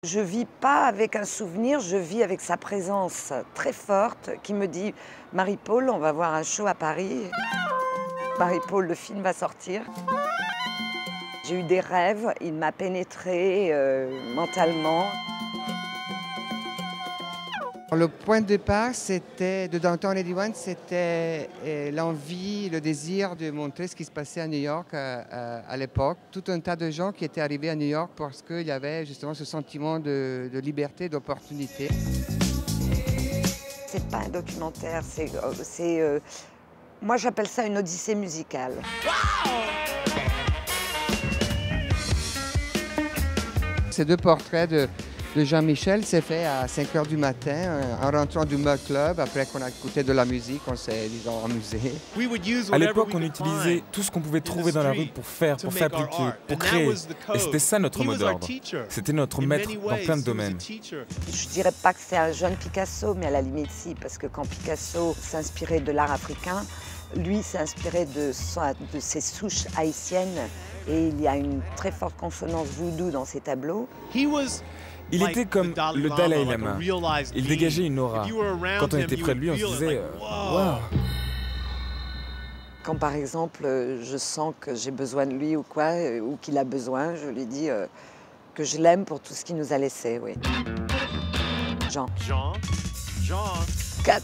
Je vis pas avec un souvenir, je vis avec sa présence très forte qui me dit « Marie-Paul, on va voir un show à Paris. Marie-Paul, le film va sortir. » J'ai eu des rêves, il m'a pénétrée mentalement. Le point de départ de Downtown 81, c'était l'envie, le désir de montrer ce qui se passait à New York à l'époque. Tout un tas de gens qui étaient arrivés à New York parce qu'il y avait justement ce sentiment de liberté, d'opportunité. C'est pas un documentaire, moi j'appelle ça une odyssée musicale. Ces deux portraits de Jean-Michel s'est fait à 5 h du matin, en rentrant du Mug Club, après qu'on a écouté de la musique, on s'est, disons, amusé. À l'époque, on utilisait tout ce qu'on pouvait trouver dans la rue pour fabriquer, pour créer. Et c'était ça notre mot d'ordre. C'était notre maître dans plein de domaines. Je dirais pas que c'est un jeune Picasso, mais à la limite si, parce que quand Picasso s'inspirait de l'art africain, lui s'est inspiré de ses souches haïtiennes et il y a une très forte consonance voodoo dans ses tableaux. Il était comme le Dalai Lama. Il dégageait une aura. Quand on était près de lui, on se disait « Waouh !» Quand par exemple, je sens que j'ai besoin de lui ou quoi, ou qu'il a besoin, je lui dis que je l'aime pour tout ce qu'il nous a laissé, oui. Jean. Kat.